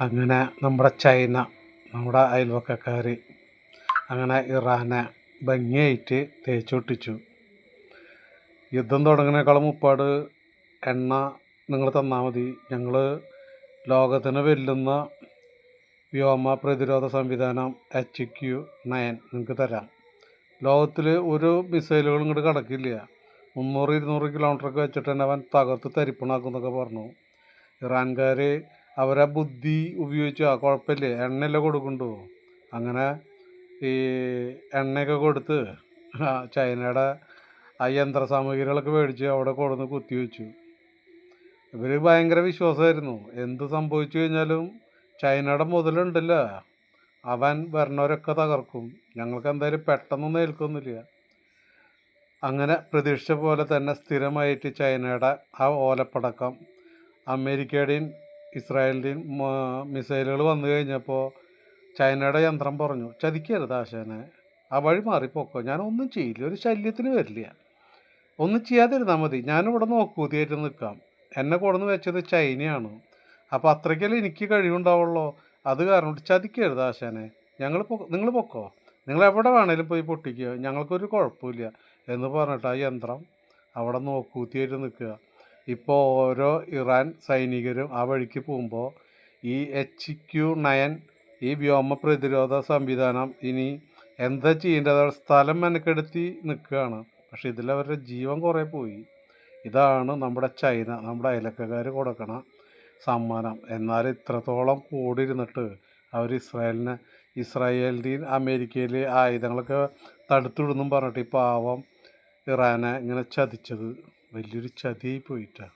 അങ്ങനെ നമ്മുടെ ചൈന, നമ്മുടെ അയൽവക്കക്കാർ അങ്ങനെ ഇറാനെ ഭംഗിയായിട്ട് തേച്ചൊട്ടിച്ചു. യുദ്ധം തുടങ്ങുന്നതിനേക്കാളും മുപ്പാട് എണ്ണ നിങ്ങൾ തന്നാൽ മതി, ഞങ്ങൾ ലോകത്തിന് വെല്ലുന്ന വ്യോമ പ്രതിരോധ സംവിധാനം HQ-9 നിങ്ങൾക്ക് തരാം. ലോകത്തിൽ ഒരു മിസൈലുകൾ ഇങ്ങോട്ട് കിടക്കില്ല, 300-200 കിലോമീറ്ററൊക്കെ വെച്ചിട്ട് തന്നെ അവൻ തകർത്ത് തരിപ്പണാക്കും എന്നൊക്കെ പറഞ്ഞു. ഇറാൻകാർ അവരെ ബുദ്ധി ഉപയോഗിച്ച് കുഴപ്പമില്ലേ, എണ്ണയല്ലേ കൊടുക്കുന്നുണ്ടോ, അങ്ങനെ ഈ എണ്ണയൊക്കെ കൊടുത്ത് ചൈനയുടെ ആ യന്ത്ര സാമഗ്രികളൊക്കെ മേടിച്ച് അവിടെ കൊടുന്ന് കുത്തിവെച്ചു. ഇവർ ഭയങ്കര വിശ്വാസമായിരുന്നു, എന്ത് സംഭവിച്ചു കഴിഞ്ഞാലും ചൈനയുടെ മുതലുണ്ടല്ല, അവൻ വരണവരൊക്കെ തകർക്കും, ഞങ്ങൾക്ക് എന്തായാലും പെട്ടെന്നൊന്നും ഏൽക്കൊന്നുമില്ല. അങ്ങനെ പ്രതീക്ഷിച്ച പോലെ തന്നെ സ്ഥിരമായിട്ട് ചൈനയുടെ ആ ഓലപ്പടക്കം അമേരിക്കയുടെയും ഇസ്രായേലിൻ്റെയും മിസൈലുകൾ വന്നു കഴിഞ്ഞപ്പോൾ ചൈനയുടെ യന്ത്രം പറഞ്ഞു, ചതിക്കരുത് ആശാനെ, ആ വഴി മാറിപ്പോക്കോ, ഞാനൊന്നും ചെയ്യില്ല, ഒരു ശല്യത്തിന് വരില്ല, ഒന്നും ചെയ്യാതിരുന്നാൽ മതി, ഞാനിവിടെ നോക്കൂതിയായിട്ട് നിൽക്കാം, എന്നെ കൊണ്ടുവന്ന് വെച്ചത് ചൈനയാണ്, അപ്പോൾ അത്രയ്ക്കല്ലേ എനിക്ക് കഴിവുണ്ടാവുള്ളൂ, അത് കാരണം ചതിക്കരുത് ആശാനെ, നിങ്ങൾ പൊക്കോ, നിങ്ങൾ എവിടെ വേണേലും പോയി പൊട്ടിക്കുക, ഞങ്ങൾക്കൊരു കുഴപ്പമില്ല എന്ന് പറഞ്ഞിട്ട് ആ യന്ത്രം അവിടെ നോക്കൂത്തിയായിട്ട് നിൽക്കുക. ഇപ്പോൾ ഓരോ ഇറാൻ സൈനികരും ആ വഴിക്ക് പോകുമ്പോൾ ഈ HQ-9 ഈ വ്യോമ പ്രതിരോധ സംവിധാനം ഇനി എന്താ ചെയ്യേണ്ടത്, സ്ഥലം മെനക്കെടുത്തി നിൽക്കുകയാണ്. പക്ഷെ ഇതിലവരുടെ ജീവൻ കുറേ പോയി. ഇതാണ് നമ്മുടെ ചൈന, നമ്മുടെ അയലക്കാർ കൊടുക്കണ സമ്മാനം. എന്നാൽ ഇത്രത്തോളം കൂടിയിരുന്നിട്ട് അവർ ഇസ്രായേലിൻ്റെയും അമേരിക്കയിലെ ആയുധങ്ങളൊക്കെ തടുത്തുവിടുന്നും പറഞ്ഞിട്ട് ഈ പാവം ഇറാനെ ഇങ്ങനെ ചതിച്ചത് വലിയൊരു ചതിയായി പോയിട്ടാണ്.